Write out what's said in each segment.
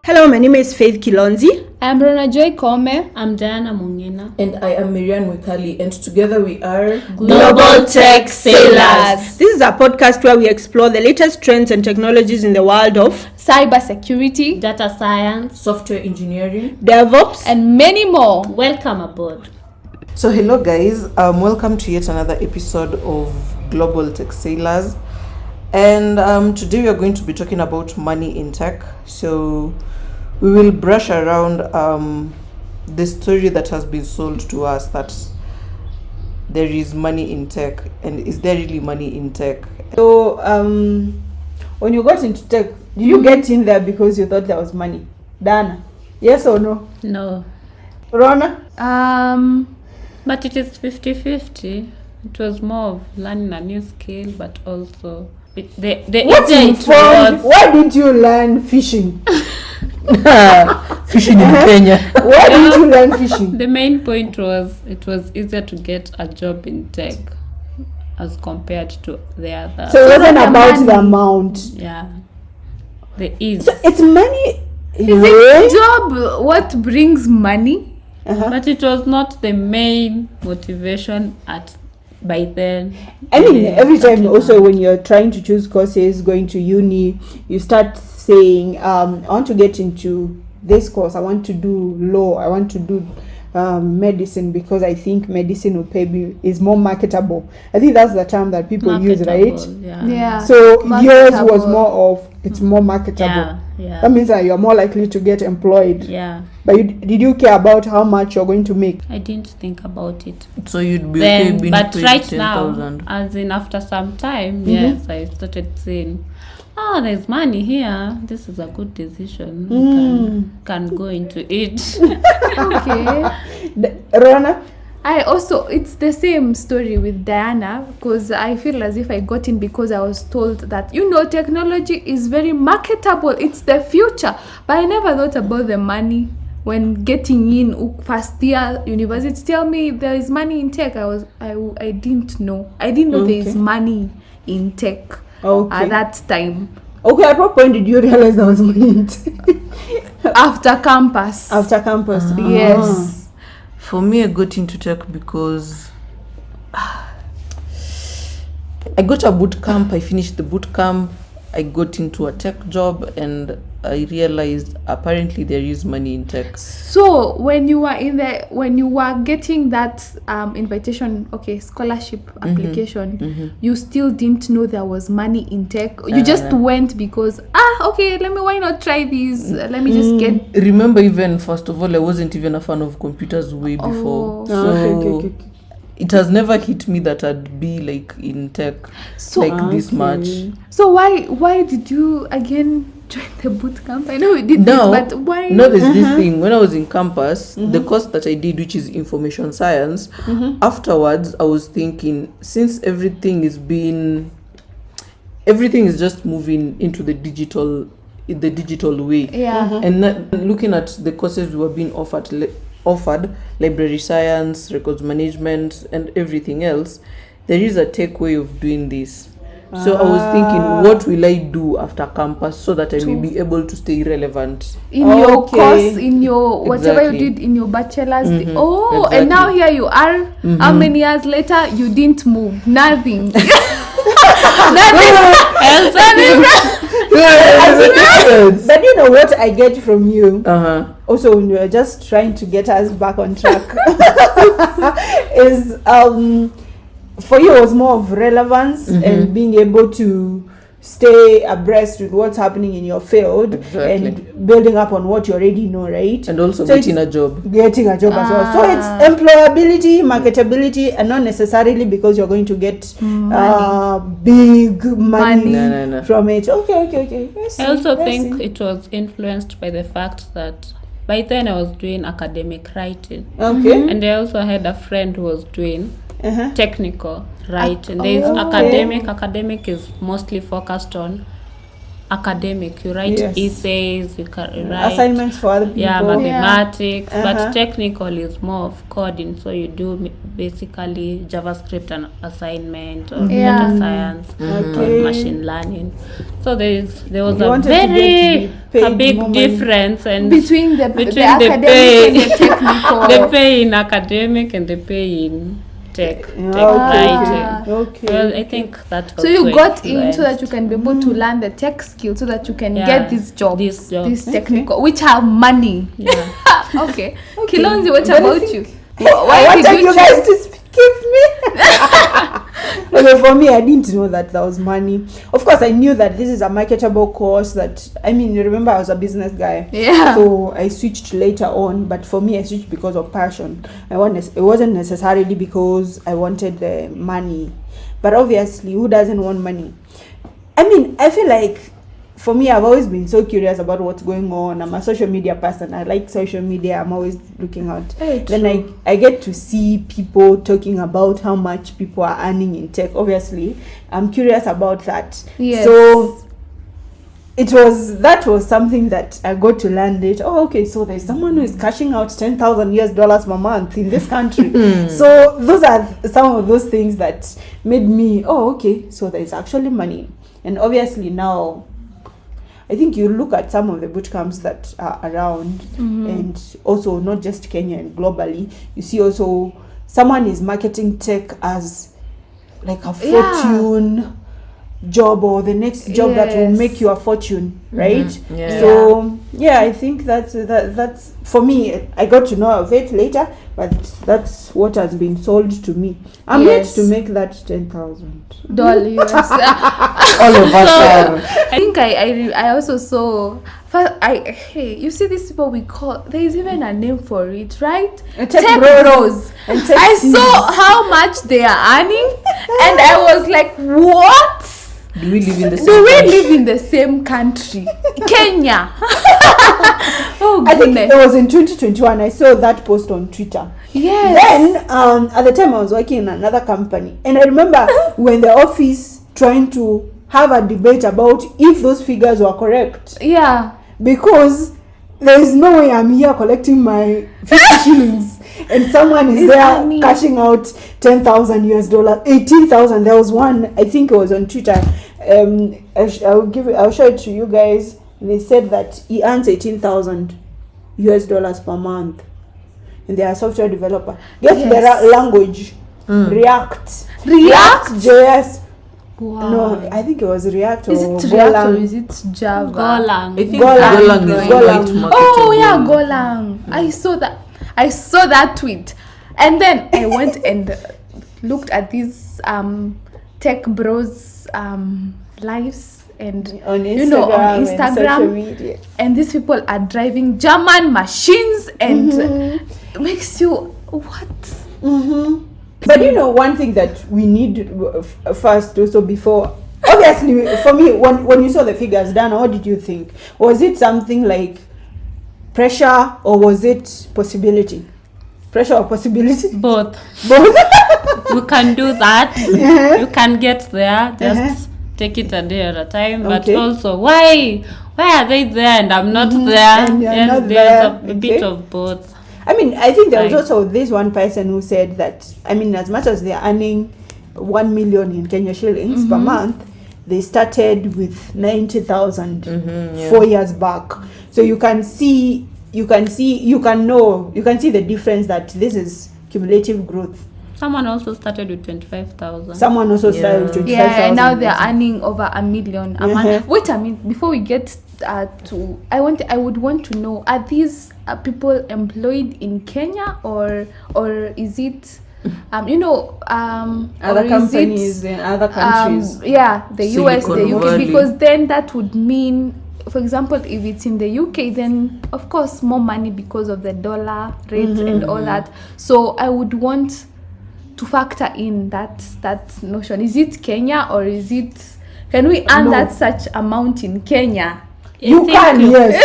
Hello, my name is Faith Kilonzi. I'm Rhonajoy Koome. I'm Mongina. And I am Mwikali, and together we are Global Tech Sailors. This is a podcast where we explore the latest trends and technologies in the world of cybersecurity, data science, software engineering, DevOps, and many more. Welcome aboard. So hello guys, welcome to yet another episode of Global Tech Sailors. And today we are going to be talking about money in tech. So we will brush around the story that has been sold to us that there is money in tech, and is there really money in tech? So when you got into tech, did you get in there because you thought there was money? Dana, yes or no? No. Rona? But it is 50-50. It was more of learning a new skill, but also the What agent informed? was... Why did you learn fishing? Fishing in Kenya. Why did you learn fishing? The main point was it was easier to get a job in tech as compared to the other. So it wasn't the about money. the amount. Yeah. The ease. So it's money. Is it job what brings money? But it was not the main motivation by then. I mean, every time also when you're trying to choose courses, going to uni, you start saying, I want to get into this course, I want to do law, I want to do medicine because I think medicine will pay me, is more marketable. I think that's the term that people use, right? Yeah. So yours Marketable. was more of, it's more marketable. Yeah. That means that you're more likely to get employed. Yeah. But did you care about how much you're going to make? I didn't think about it. So you'd be Then, okay being but paid right 10,000. now, as in after some time, yes, I started saying, there's money here. This is a good decision. We can go into it. Okay. Rona? It's the same story with Diana, because I feel as if I got in because I was told that, technology is very marketable. It's the future. But I never thought about the money. When getting in first year university, tell me there is money in tech. I didn't know. I didn't know there is money in tech at that time. Okay, at what point did you realize there was money in tech? After campus. Ah. Yes. For me, I got into tech because I got a boot camp. I finished the boot camp. I got into a tech job, and I realized apparently there is money in tech. So when you were getting that invitation, scholarship application, you still didn't know there was money in tech. You just went because why not try this? Let me just get. Remember, even first of all, I wasn't even a fan of computers way before. So Okay. it has never hit me that I'd be like in tech this much. So why did you again join the boot camp? I know we did No, this, but why? No, there's this thing. When I was in campus, the course that I did, which is information science, afterwards I was thinking, since everything is just moving into the digital way. Yeah. And looking at the courses we were being offered, library science, records management, and everything else, there is a tech way of doing this. So I was thinking, what will I do after campus so that I will be able to stay relevant? In your course, in your whatever you did in your bachelor's. Exactly. And now here you are. How many years later you didn't move? Nothing. But you know what I get from you? Also, when you are just trying to get us back on track, is for you it was more of relevance and being able to stay abreast with what's happening in your field and building up on what you already know, right? And also so getting a job as well. So it's employability, marketability, and not necessarily because you're going to get big money no. from it. Okay. I also think it was influenced by the fact that by then I was doing academic writing. Okay. And I also had a friend who was doing technical writing. There is academic is mostly focused on academic. You write Yes. essays, you can write Assignments for other people. yeah, mathematics, Uh-huh. but technical is more of coding. So you do basically JavaScript and assignment or Yeah. data science Okay. or machine learning. So there was You a wanted to get to be paid a big more money. difference and between the academic pay, and the technical. the pay in academic and the pay in tech Okay. writing. Okay. Well, I think that So you also got in so influenced. that you can be able to learn the tech skill so that you can Yeah, get these jobs, these jobs. these technical, which have money. Yeah. Okay. Kilonzi, what But I about think- you? I wanted did you choose- guys to speak with me. Okay, for me, I didn't know that there was money. Of course, I knew that this is a marketable course. That I mean, you remember I was a business guy. Yeah. So I switched later on, but for me, I switched because of passion. It wasn't necessarily because I wanted the money, but obviously, who doesn't want money? I mean, I feel like for me, I've always been so curious about what's going on. I'm a social media person. I like social media. I'm always looking out. Very Then I get to see people talking about how much people are earning in tech. Obviously, I'm curious about that. Yes. So that was something that I got to learn it. Oh, okay. So there's someone who is cashing out $10,000 per month in this country. So those are some of those things that made me, oh, okay. So there's actually money. And obviously now, I think you look at some of the boot camps that are around, and also not just Kenya and globally, you see also someone is marketing tech as like a fortune job or the next job that will Yes. make you a fortune, right? Yeah. So yeah, I think that's for me. I got to know of it later, but that's what has been sold to me. I'm yet Yes. to make that $10,000. $US. All of us are. I think I also saw first hey, you see these people we call, there is even a name for it, right? Tech bros. and tech I seeds. saw how much they are earning and I was like, what? Do we live in the same Do we country? live in the same country? Kenya. Oh I think goodness. it was in 2021. I saw that post on Twitter. Yes. Then at the time I was working in another company, and I remember we were in the office trying to have a debate about if those figures were correct, Yeah. because there is no way I'm here collecting my 50 shillings and someone is It's there funny. cashing out $10,000, 18,000. There was one, I think it was on Twitter. I'll show it to you guys. They said that he earns $18,000 per month, and they are a software developer. Guess Yes. the language, React, React? JS. Wow. No, I think it was React or Is it React or Golang. is it Java? Golang. I think Golang. Golang is Golang. quite marketable. Oh yeah, Golang. I saw that tweet, and then I went and looked at these tech bros lives, and On Instagram, you know, on and social Instagram, media. and these people are driving German machines, and it makes you what? But you know, one thing that we need first also before, obviously for me, when you saw the figures, Dana, what did you think? Was it something like pressure, or was it possibility? Pressure or possibility? Both. Both. We can do that. You can get there. Just take it a day at a time. But Okay. also, why are they there and I'm not there? And you're Yes, not there's there. a bit Okay. of both. I mean, I think there was Right. also this one person who said that, I mean, as much as they're earning 1 million in Kenya shillings per month, they started with 90,000 4 years back. So you can see the difference, that this is cumulative growth. Someone also started with 25,000. Someone also started with 25,000. Yeah, and now they're earning over $1 million a month. Wait a minute, before we get to, I would want to know, are these people employed in Kenya or is it Other or is companies in other countries. the US, the Silicon UK, Valley. because then that would mean, for example, if it's in the UK, then of course more money because of the dollar rate and all that. So I would want to factor in that notion. Is it Kenya, or is it, can we earn No. that such amount in Kenya? You think can, you- yes.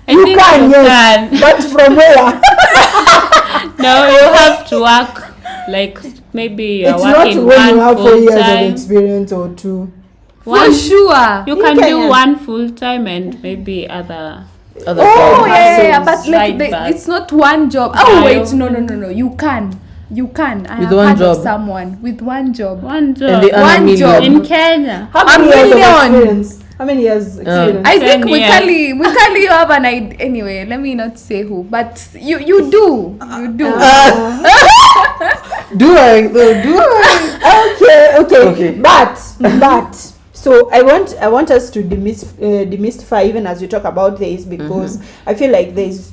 I You think can, you yes. can. But from where? No, you have to work, like maybe you're It's not working when you one have 4 full years of time. experience or 2. For sure. You In can do Kenya. one full time and maybe other. Other Oh side yeah, hustles. but like Side bus. it's not one job. Oh Yeah, wait, you- no. You can. I With have one heard job. of someone with one job. One job. And they earn One a million. job. in Kenya. How many years of million. experience? How many years experience? I think 10 years. Mwikali, you have an idea. Anyway, let me not say who, but you do. You do. Do I? Though, do I? Okay. But so I want us to demystify even as we talk about this, because I feel like there's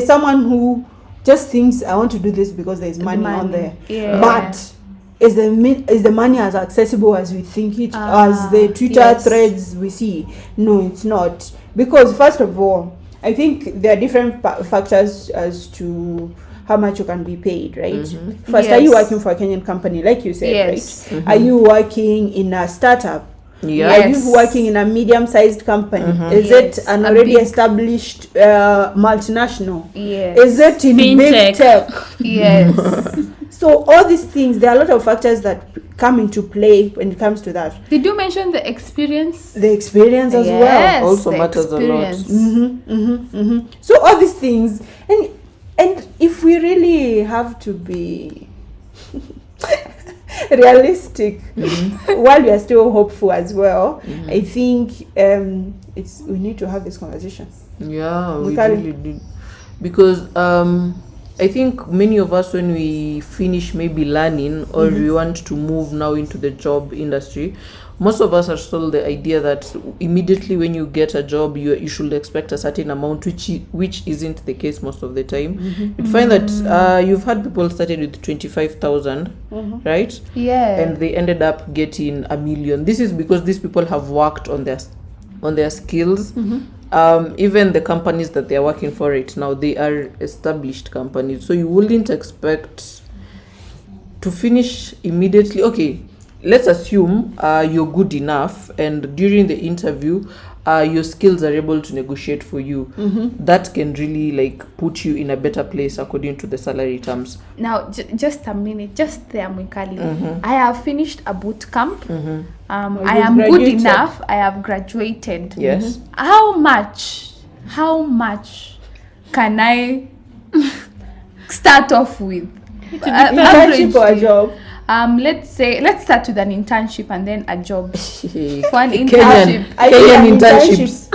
someone who just thinks I want to do this because there's money on there. Yeah. But is the money as accessible as we think it, as the Twitter yes. threads we see? No, it's not. Because first of all, I think there are different factors as to how much you can be paid, right? First, are you Yes. working for a Kenyan company, like you said, Yes. right? Are you working in a startup? Yeah. Are Yes. you working in a medium-sized company? Is Yes. it an A already big- established multinational? Yes. Is it in big Fintech. tech? Yes. So all these things, there are a lot of factors that come into play when it comes to that. Did you mention the experience? The experience as well. Yes, also the matters a lot. experience. So all these things, and if we really have to be realistic, while we are still hopeful as well, I think we need to have this conversation. Yeah, we Mwikali. really did. Because I think many of us, when we finish maybe learning or we want to move now into the job industry, most of us are sold the idea that immediately when you get a job, you should expect a certain amount, which isn't the case most of the time. You'd find that you've had people started with 25,000, right? Yeah. And they ended up getting $1 million. This is because these people have worked on their skills. Even the companies that they are working for right now, they are established companies, so you wouldn't expect to finish immediately. Okay, let's assume you're good enough and during the interview your skills are able to negotiate for you. That can really like put you in a better place according to the salary terms. Now, just a minute, just there, Mwikali. I have finished a boot camp. I am good graduated. enough. I have graduated. Yes. How much can I start off with? Internship or a job? Let's start with an internship and then a job. One Kenyan internship. Kenyan internships.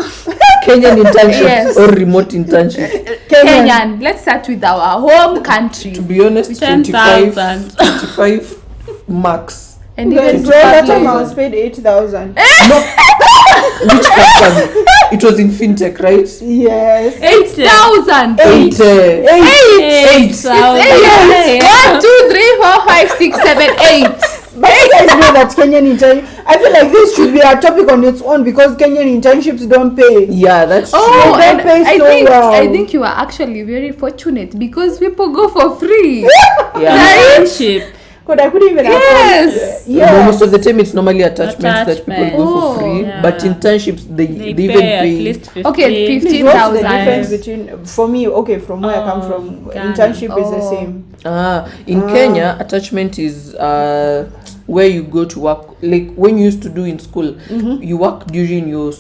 Kenyan internships Yes. or remote internships. Kenyan. Let's start with our home country. To be honest, 10,000. 25 max. And Because even to that time I public- was paid 8,000. Which company? It was in fintech, right? Yes. 8,000. Eight. Yes. 1, 2, 3, 4, 5, 6, 7, 8. But you guys know that Kenyan internship, I feel like this should be a topic on its own because Kenyan internships don't pay. Yeah, that's true. Oh, They and pay I so think well. I think you are actually very fortunate because people go for free. Yeah. Internship. But I couldn't even Yes. afford. No, Yes. most of the time it's normally attachments that people Attachment. go for free. Oh, But yeah. internships, they They even pay pay. at least 50. Okay, Please, 15. what's the 15,000. difference between, for me, okay, from where I come from, Ghana. internship is the Oh. same. In Kenya, attachment is where you go to work. Like when you used to do in school, you work during your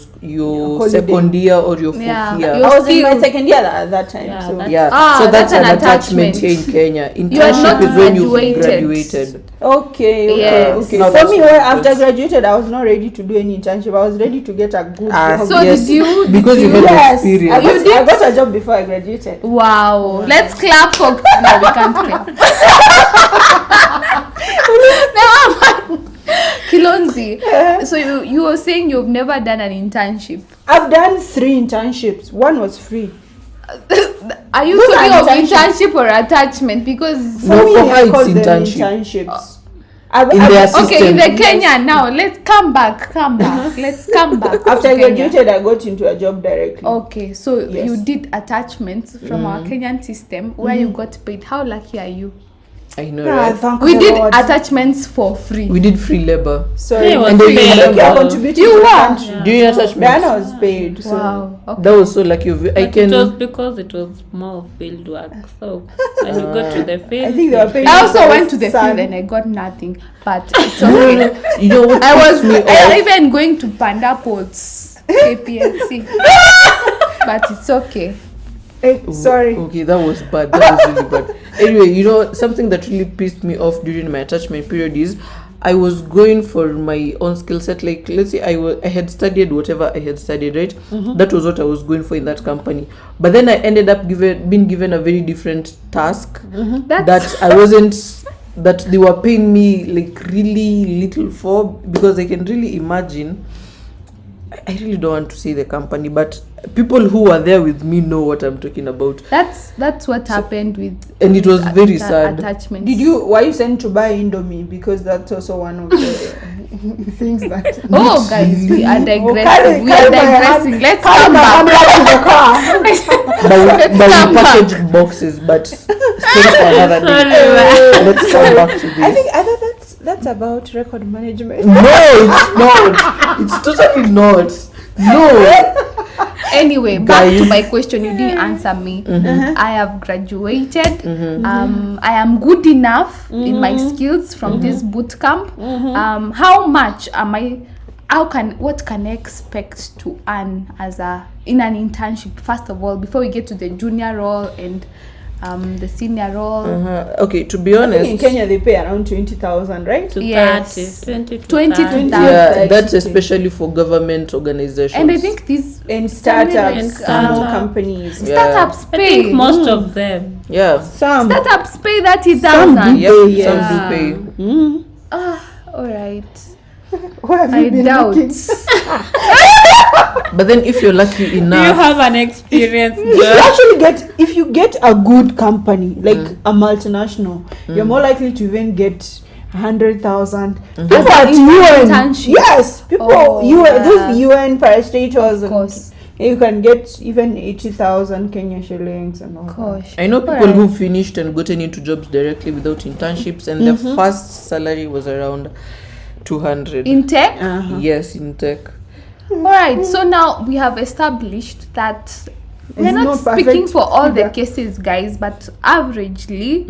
holiday. second year or your fourth Yeah. year. You're I was in my still- second year at that time. Yeah, so. that's- Yeah, so that's an attachment attachment. here in Kenya. You are Internship not is when you've graduated. graduated. Okay. Yes. Okay. Now For that's me, the after difference. graduated, I was not ready to do any internship. I was ready to get a good job. So did you- because you had Yes, experience. I got a job before I graduated. Wow. Let's clap for. No, we can't clap. Kilonzi. So you were saying you've never done an internship. I've done 3 internships. One was free. Are you Those talking are of internships. internship or attachment? Because No, For me, for her I it's call them internship. internships. In their system. okay, in the Yes. Kenya now. Let's come back. Let's come back. After I to Kenya. graduated, I got into a job directly. Okay, so Yes. you did attachments from our Kenyan system where you got paid. How lucky are you? I know, Ah, right? thank We the did Lord. attachments for free. We did free labor. Sorry, Hey, and was then paid. you are contributing You to the were. country. Yeah. During attachment, Diana was paid. So Wow. Okay. that was so lucky of you. I But it was can. because it was more field work. So when you go to the field, I think they were paying. I also for went to the son. field and I got nothing, but it's okay. You know what? I was pissed me off? even going to Panda Ports KPLC, but it's okay. Sorry. Okay, that was bad. That was really bad. Anyway, you know, something that really pissed me off during my attachment period is I was going for my own skill set. Like, let's say I had studied whatever I had studied, right? That was what I was going for in that company. But then I ended up being given a very different task that I wasn't, that they were paying me like really little for, because I can really imagine. I really don't want to say the company, but people who were there with me know what I'm talking about. That's what happened with. And it was very sad. Attachments. Were you sent to buy Indomie? Because that's also one of the things that. Oh, guys, we are digressing. carry We are my digressing. hand- Let's carry come my back. hand to the car. But we come back. packaged boxes, but story for another day. Let's come back to this. I thought that's about record management. No, it's not. It's totally not. No. Anyway, back to Guys. my question. You didn't answer me. I have graduated. I am good enough in my skills from this boot camp. How much am I? What can I expect to earn in an internship? First of all, before we get to the junior role and the senior role. Okay, to be I think in honest, Kenya they pay around 20,000, right? to Yes. 30, 20 to 20 to 30. 30. yeah, Like that's 60. especially for government organizations. And I think these In startups, Startup. small companies. Yeah. startups I pay. think most of them. Yeah. Some. Startups pay 30,000. Some Yep, do, yes. some do pay. All right. Where have I you been doubt. looking? But then if you're lucky Do you enough, have an experience? If you actually if you get a good company like a multinational, you're more likely to even get 100,000. People As at an UN, internship? yes, people Oh, UN, yeah. those UN parastatals, Of course. you can get even 80,000 Kenya shillings and all. that. Gosh. I know people Alright. who finished and gotten into jobs directly without internships, and their first salary was around 200. In tech? Yes, in tech. All right. So now we have established that we're It's not not speaking perfect for all the figure. cases, guys, but averagely,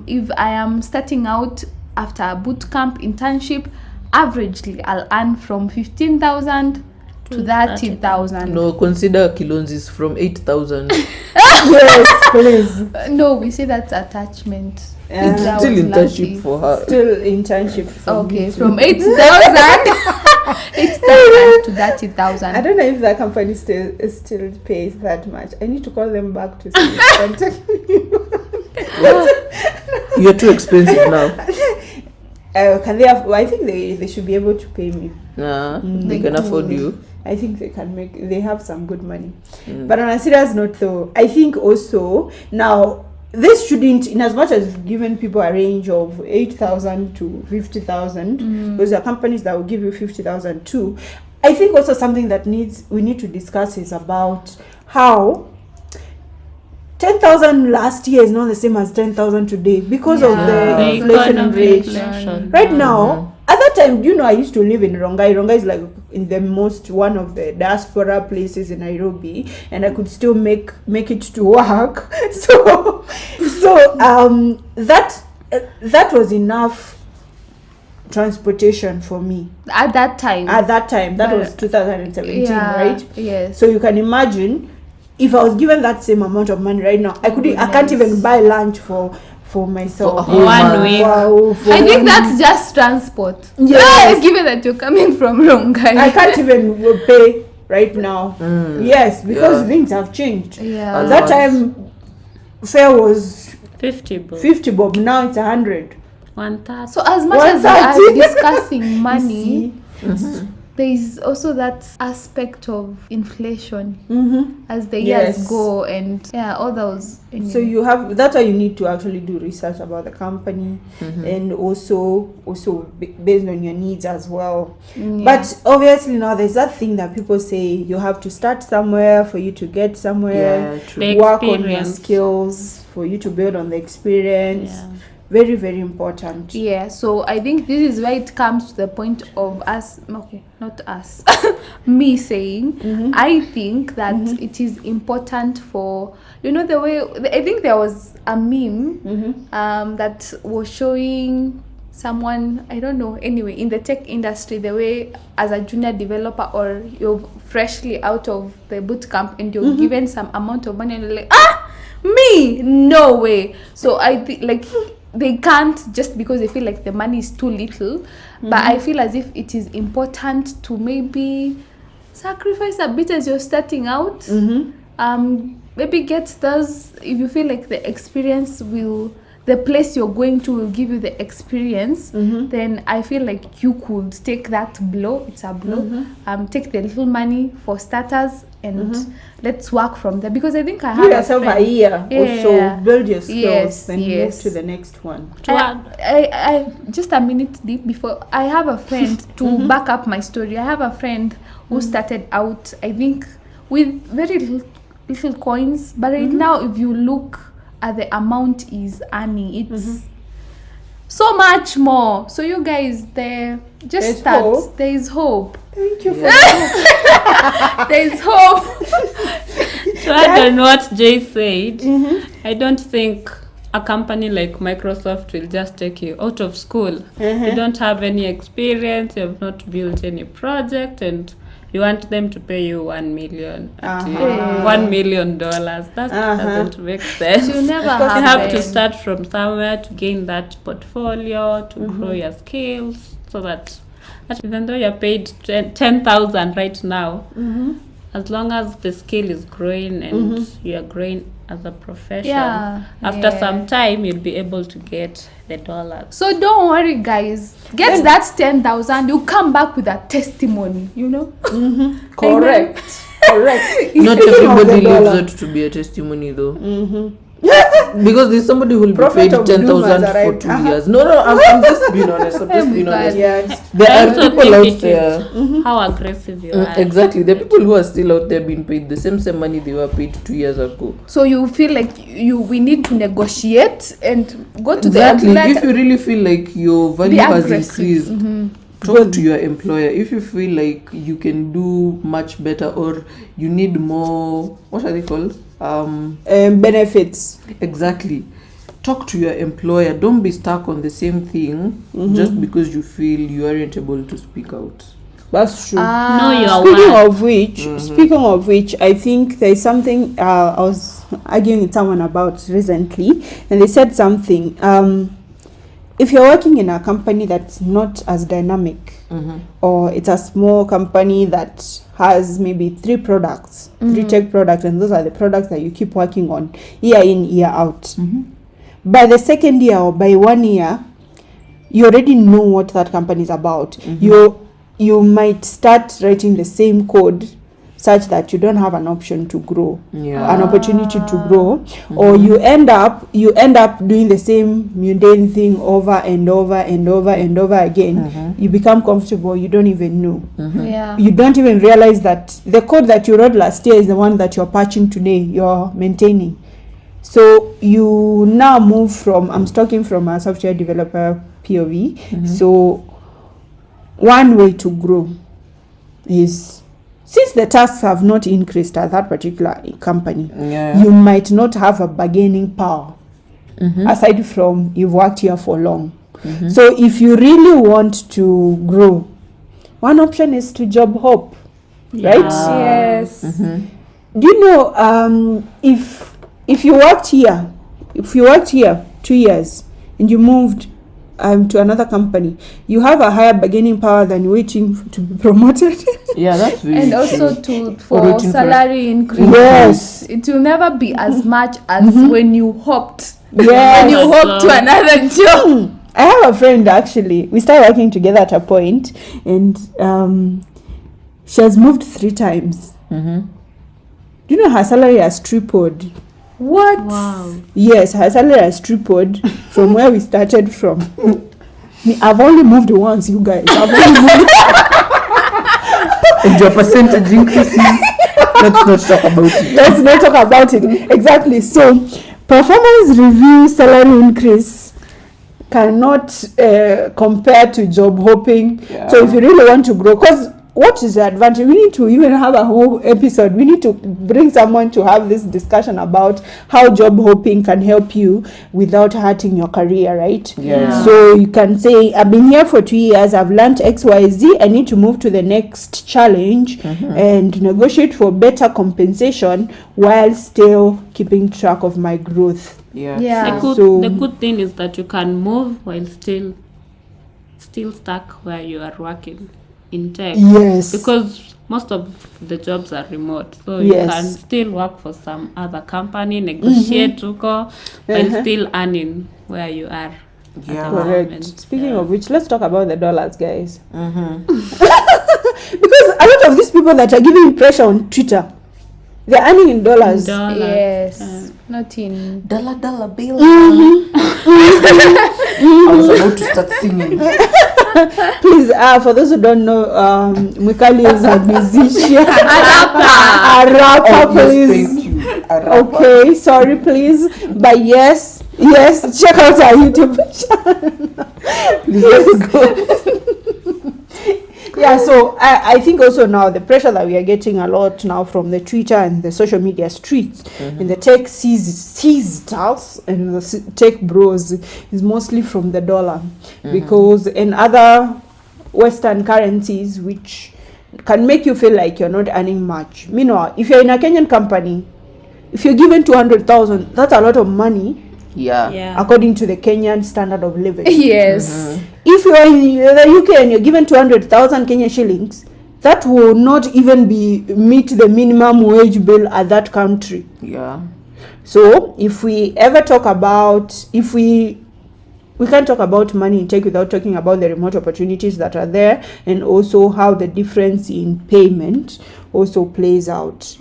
if I am starting out after a boot camp internship, averagely I'll earn from 15,000 to 30,000. No, consider Kilonzi's from 8,000. Yes, please. No, we say that's attachment. Yeah. If I Still was internship lucky. for her. Still internship. For Okay, me too. from 8,000 8,000 to 30,000. I don't know if that company still pays that much. I need to call them back to see. You're too expensive now. Can they? I think they should be able to pay me. Nah, they can afford you. I think they can they have some good money. But on a serious note though, I think also now this shouldn't, in as much as we've given people a range of 8,000 to 50,000, because there are companies that will give you 50,000 too. I think also something that we need to discuss is about how 10,000 last year is not the same as 10,000 today because of the inflation and rate. Right now, at that time, I used to live in Rongai. Rongai is like in the one of the diaspora places in Nairobi, and I could still make it to work. So that was enough transportation for me At that time. that was 2017, right? Yes. So you can imagine if I was given that same amount of money right now, I can't even buy lunch for myself. For a whole One week. I think that's just transport. Yes. Given that you're coming from Rongai. I can't even pay right now. Yes, because things have changed. Yeah. A That lot. time fare was 50 bob. 50 bob. Now it's 100. 130. So as much as we 130. are discussing money, there is also that aspect of inflation as the years Yes. go, and all those. So that's why you need to actually do research about the company and also based on your needs as well. But obviously now there's that thing that people say you have to start somewhere for you to get somewhere. Yeah, true. The Work on your experience. skills for you to build on the experience. very, very important. Yeah, so I think this is where it comes to the point of us, okay, not us, me saying, I think that it is important for, you know, the way, I think there was a meme that was showing someone, I don't know, anyway, in the tech industry, the way as a junior developer or you're freshly out of the boot camp and you're given some amount of money and you're like, me, no way. So I think like they can't, just because they feel like the money is too little. But I feel as if it is important to maybe sacrifice a bit as you're starting out. Maybe get those, if you feel like the experience will, the place you're going to will give you the experience, then I feel like you could take that blow. It's a blow. Take the little money for starters and let's work from there. Because I think I have Give yourself a year or so, build your skills, Yes, then yes. move to the next one. I just a minute deep before, I have a friend to back up my story. I have a friend who started out, I think, with very little coins, but right now if you look at the amount he's earning, it's so much more. So you guys, there, just There's start. hope. There is hope. Thank you for There is hope. To add on what Jay said, I don't think a company like Microsoft will just take you out of school. You don't have any experience, you have not built any project, and you want them to pay you $1 million. $1 million. That doesn't make sense. You never You have to it. start from somewhere to gain that portfolio, to grow your skills, so that even though you're paid 10,000 right now, as long as the skill is growing and you're growing as a profession, after some time you'll be able to get the dollars. So don't worry, guys. Get that 10,000. You come back with a testimony. You know. correct. Correct. Not Speaking of everybody the leaves dollar. it to be a testimony though. Because there's somebody who will be Prophet paid of doom 10,000 has for arrived. 2 years. No, I'm just being honest. I'm just being honest. Yes. There I are also people think out it there. is how aggressive you are. Exactly. There are people who are still out there being paid the same money they were paid 2 years ago. So you feel like we need to negotiate and go to Exactly. the If you really feel like your value Be has aggressive. increased, talk to your employer. If you feel like you can do much better or you need more, what are they called? Benefits. Exactly. Talk to your employer. Don't be stuck on the same thing just because you feel you aren't able to speak out. That's true. Know your Speaking worth. of which, I think there's something I was arguing with someone about recently, and they said something. If you're working in a company that's not as dynamic, or it's a small company that has maybe 3 products, 3 tech products, and those are the products that you keep working on year in, year out. By the second year or by 1 year, you already know what that company is about. You might start writing the same code such that you don't have an option to grow, an opportunity to grow, or you end up doing the same mundane thing over and over and over and over again. You become comfortable, you don't even know. You don't even realize that the code that you wrote last year is the one that you're patching today, you're maintaining. So you now move from, I'm talking from a software developer POV. So one way to grow is, since the tasks have not increased at that particular company, you might not have a bargaining power, aside from you've worked here for long. So if you really want to grow, one option is to job hop, right? Yes. Do you know, if you worked here 2 years and you moved to another company, you have a higher bargaining power than waiting to be promoted. Yeah, that's very And true. also for waiting for salary increase. Yes. It will never be as much as when you hopped. Yes. When you hopped to another job. I have a friend, actually. We started working together at a point, and she has moved 3 times. Do you know her salary has tripled? What? Wow. Yes, her salary has tripled from where we started from. I've only moved once, you guys. I've only moved. And your percentage increases. Let's not talk about it. Let's not talk about it. Exactly. So, performance review, salary increase. cannot compare to job hopping. Yeah. So if you really want to grow, because what is the advantage? We need to even have a whole episode. We need to bring someone to have this discussion about how job hopping can help you without hurting your career, right? Yeah. So you can say, I've been here for 2 years, I've learned XYZ, I need to move to the next challenge and negotiate for better compensation while still keeping track of my growth. The So- good thing is that you can move while still stuck where you are working in tech. Yes. Because most of the jobs are remote, so Yes. you can still work for some other company, negotiate while still earning where you are. Yeah. Correct. moment. Speaking Yeah. of which, let's talk about the dollars, guys. Because a lot of these people that are giving pressure on Twitter, they're earning in dollars. Dollars. Yes. Not in. Dollar bill. I was about to start singing. Please, for those who don't know, Mwikali is a musician. A rapper, Oh, yes, please. thank you. A rapper. Okay, sorry, please. But yes, check out our YouTube channel. Let's go. Yeah, so I think also now the pressure that we are getting a lot now from the Twitter and the social media streets and the tech sisters and the tech bros is mostly from the dollar because in other Western currencies which can make you feel like you're not earning much. Meanwhile, if you're in a Kenyan company, if you're given 200,000, that's a lot of money Yeah. according to the Kenyan standard of living. Yes. If you're in the UK and you're given 200,000 Kenyan shillings, that will not even meet the minimum wage bill at that country. Yeah. So if we ever talk about, we can't talk about money in tech without talking about the remote opportunities that are there and also how the difference in payment also plays out.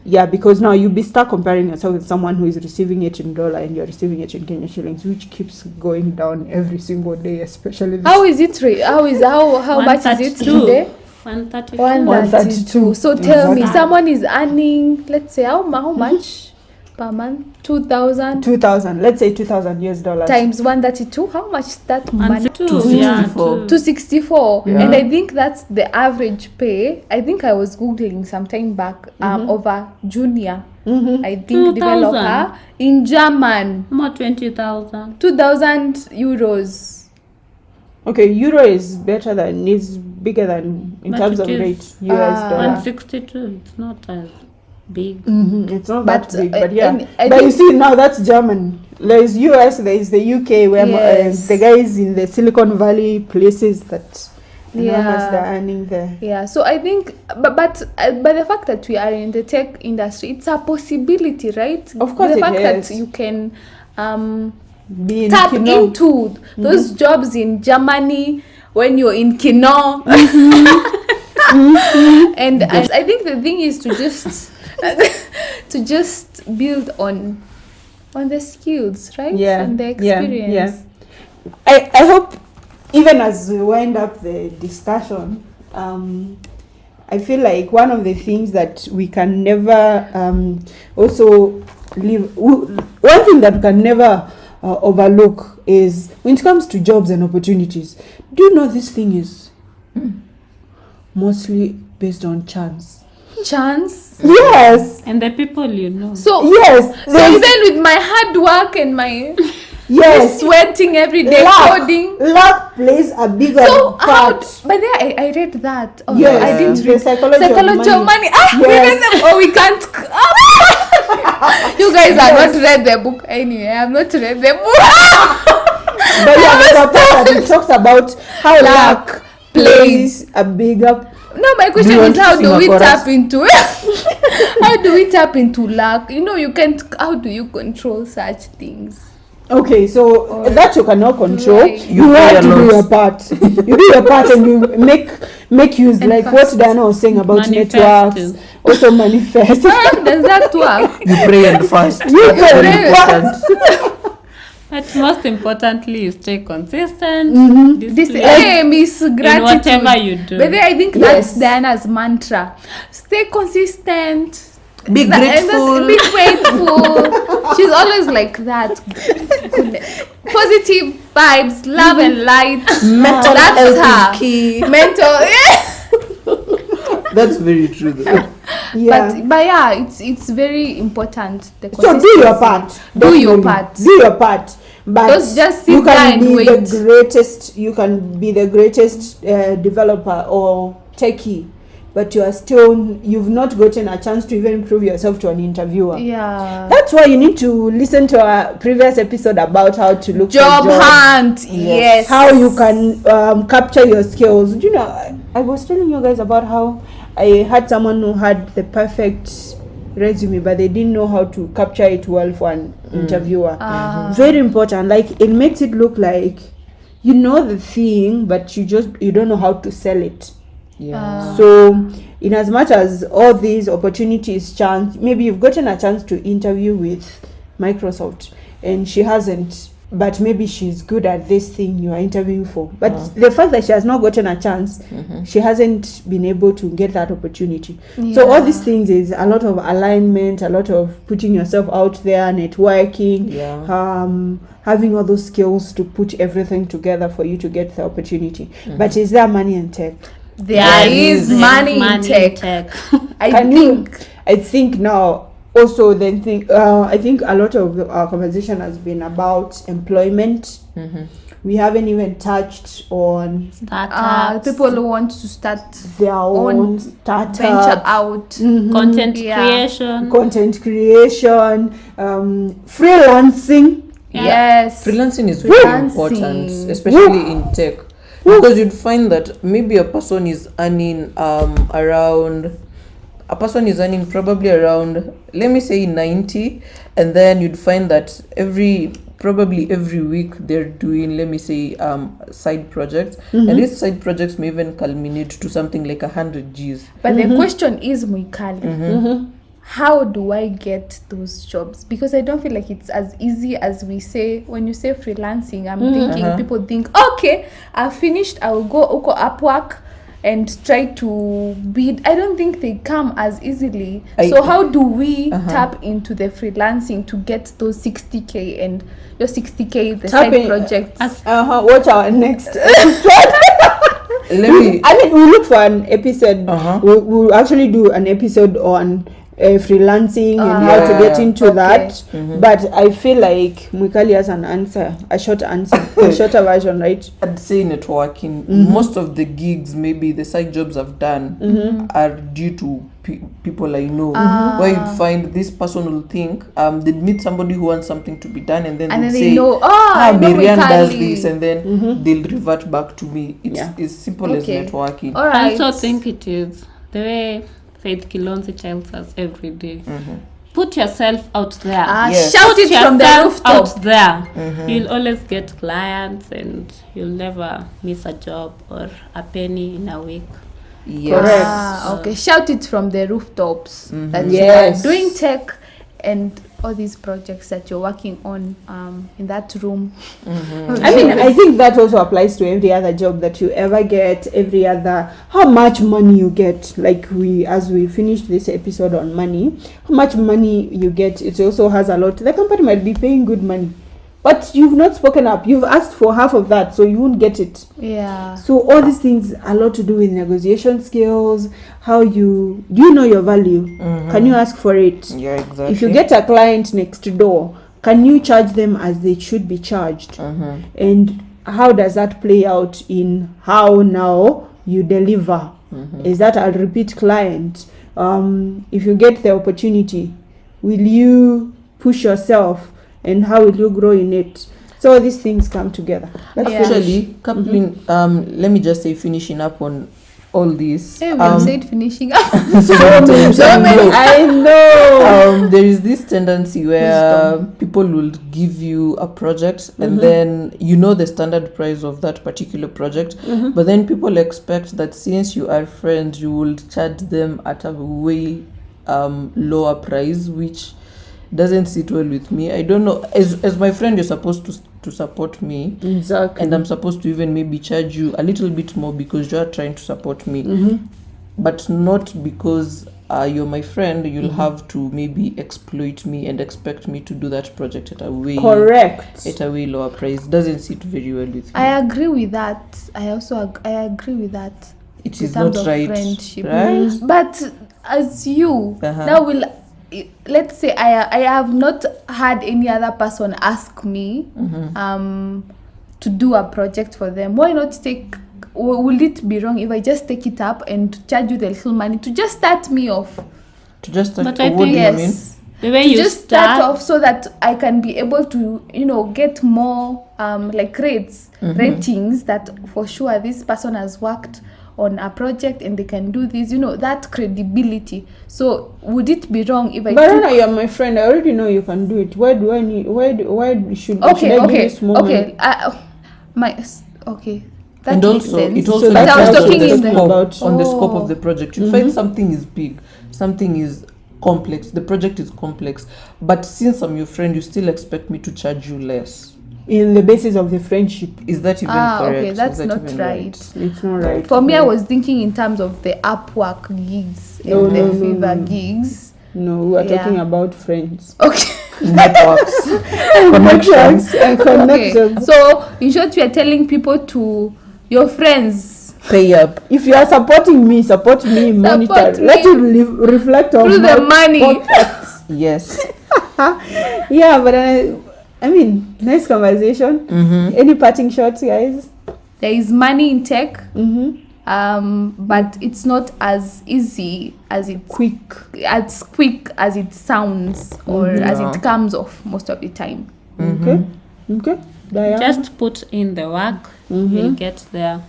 Yeah, because now you'll be stuck comparing yourself with someone who is receiving it in dollar and you're receiving it in Kenyan shillings, which keeps going down every single day, especially this. How is it? How much is it 132. today? 132. 132. So tell me, Exactly. someone is earning, let's say, how much per month? 2,000 2,000, let's say $2,000 times 132. How much is that money? 264. 264. Yeah. And I think that's the average pay. I think I was googling some time back of a junior. I think 2,000. developer in German. More 20,000. 2,000 euros. Okay, euro is bigger than in But terms it of is, rate US dollar. 162. It's not as big. It's not But, that big, but yeah. and I But you think- see, now that's German. There is US, there is the UK, where Yes. the guys in the Silicon Valley places that how Yeah. much they're earning there. Yeah, so I think, but the fact that we are in the tech industry, it's a possibility, right? Of course the it fact is. that you can Being tap Kino- into those jobs in Germany when you're in Kino. And I think the thing is to just build on the skills, right? Yeah, And the yeah, experience. yeah. I hope even as we wind up the discussion, I feel like one of the things that we can never also leave, one thing that we can never overlook is when it comes to jobs and opportunities. Do you know this thing is mostly based on chance? Chance. Yes, And the people you know. So yes, so there's- even with my hard work and my yes. sweating every day, coding. Luck plays a bigger So how? part. But there, I read that. Oh, Yes, I didn't the read psychology of Psychology of money. Yes. We can't. You guys have not read the book. Anyway, I have not read the book. But yeah, there's a part that it talks about how luck plays a bigger. No, my question Do you want is how to do sing we a chorus? tap into how do we tap into luck? You can't. How do you control such things? Okay, so that you cannot control. Right. You You have play to do along. your part. You do your part and you make use, And like fast. what Diana was saying about Manifest networks. too. Also manifest. How does that work? You pray and fast. You That's pray very and important. But most importantly, you stay consistent. This disciplined aim is in gratitude. whatever you do. But then I think Yes. that's Diana's mantra. Stay consistent. Be grateful. Be grateful. She's always like that. Positive vibes, love and light. Mental That's health her. is key. Mental. That's very true though. Yeah. But yeah, it's very important. The So do your part. Do your Definitely. part. Do your part. But Don't just sit you there can and be wait. the greatest. You can be the greatest developer or techie, but you've not gotten a chance to even prove yourself to an interviewer. Yeah. That's why you need to listen to our previous episode about how to look Job for jobs. hunt. Yes. How you can capture your skills. You know, I was telling you guys about how I had someone who had the perfect resume, but they didn't know how to capture it well for an interviewer. Very important. Like, it makes it look like you know the thing, but you don't know how to sell it. Yeah. So in as much as all these opportunities chance, maybe you've gotten a chance to interview with Microsoft and she hasn't, but maybe she's good at this thing you are interviewing for. But the fact that she has not gotten a chance, she hasn't been able to get that opportunity. So all these things is a lot of alignment, a lot of putting yourself out there, networking, having all those skills to put everything together for you to get the opportunity. But is there money in tech? There is money in tech. I think now also I think a lot of our conversation has been about employment. We haven't even touched on Startups, people who want to start their own startup, venture out, content creation, freelancing. Yes. Freelancing is very Freelancing. important, especially in tech, because you'd find that maybe a person is earning probably around, let me say 90, and then you'd find that probably every week they're doing, let me say, side projects, and these side projects may even culminate to something like 100 Gs. But the question is, Mwikali, how do I get those jobs? Because I don't feel like it's as easy as we say. When you say freelancing, I'm thinking people think, okay, I've finished, I will go Upwork and try to bid. I don't think they come as easily. So how do we tap into the freelancing to get those 60K and your 60K, the side projects? Watch our next episode. We'll look for an episode. We'll actually do an episode on freelancing and how to get into that. But I feel like Mwikali has an answer, a shorter version, right? I'd say networking. Most of the gigs, maybe the side jobs I've done, are due to people I know. Where you'd find this person will think they'd meet somebody who wants something to be done, and then they say, know, I know Miriam does Mwikali. this, and then they'll revert back to me. It's as simple as networking. All I right. also think it is the way Faith Kilonzi tells us every day. Put yourself out there. Shout it from the rooftop. Out there. You'll always get clients, and you'll never miss a job or a penny in a week. Yes. Okay. Shout it from the rooftops that you are doing tech and all these projects that you're working on in that room. I mean, I think that also applies to every other job that you ever get, how much money you get. Like as we finish this episode on money, how much money you get, it also has a lot. The company might be paying good money, but you've not spoken up. You've asked for half of that, so you won't get it. Yeah. So all these things a lot to do with negotiation skills. How do you know your value? Can you ask for it? Yeah, exactly. If you get a client next door, can you charge them as they should be charged? And how does that play out in how now you deliver? Is that a repeat client? If you get the opportunity, will you push yourself? And how will you grow in it? So these things come together. Actually, coupling, let me just say, finishing up on all this. Hey, we said finishing up. So many. I know. There is this tendency where people will give you a project, and then you know the standard price of that particular project, but then people expect that since you are friends, you will charge them at a way lower price, which doesn't sit well with me. I don't know, as my friend, you're supposed to support me, Exactly. and I'm supposed to even maybe charge you a little bit more because you're trying to support me, but not because you're my friend, you'll have to maybe exploit me and expect me to do that project at a way lower price. Doesn't sit very well with me. I agree with that. I agree with that. It in is terms not of right, friendship. right? But as you, that will, let's say I have not had any other person ask me to do a project for them. Why not will it be wrong if I just take it up and charge you the little money to just start me off? To just start, But I what think do you mean? Yes. The way To you just start off so that I can be able to, get more ratings that for sure this person has worked on a project and they can do this, that credibility. So would it be wrong if I But you're my friend. I already know you can do it. Why do I need? Should I give you small money? That And makes also, sense. it also So that's depends what on I the was scope, talking about. on the scope of the project. You find something is big, something is complex. The project is complex, but since I'm your friend, you still expect me to charge you less. In the basis of the friendship. Is that even correct? Okay, that's Is that not even right. It's not right. For me, I was thinking in terms of the Upwork gigs No, and the no, Fiverr no. gigs. No, we are Yeah. talking about friends. Okay. Networks, Connections and Okay. connections. So in short, you are telling people to your friends pay up. If you are supporting me, support me, monitor. me. Let it reflect on through my the money. pocket. Yes. Yeah, but I mean, nice conversation. Any parting shots, guys? There is money in tech, Mm-hmm. but it's not as easy as quick as it sounds or as Yeah. it comes off most of the time. Okay. Diana? Just put in the work, you'll get there.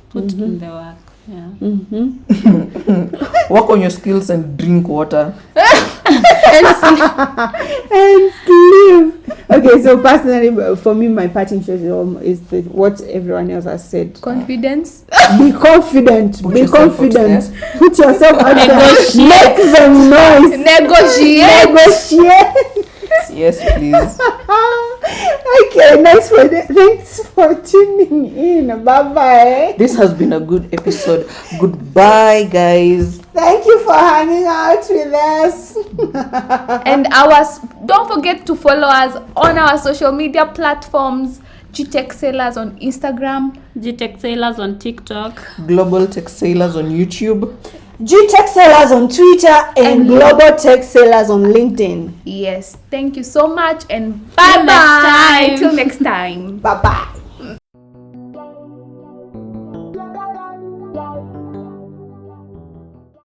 Put in the work. Yeah. Work on your skills and drink water. And sleep. Okay, so personally, for me, my parting shot is what everyone else has said. Confidence. Be confident. Put Be yourself out confident. Put yourself out there. Negotiate. Make some noise. Negotiate. Negotiate. Yes, please. Okay, thanks for tuning in. Bye bye. This has been a good episode. Goodbye, guys. Thank you for hanging out with us. And don't forget to follow us on our social media platforms. GTech Sellers on Instagram, GTech Sailors on TikTok. Global Tech Sailors on YouTube. G-Tech Sellers on Twitter and Global Tech Sellers on LinkedIn. Yes, thank you so much and Till next bye-bye. time. Till next time. Bye bye.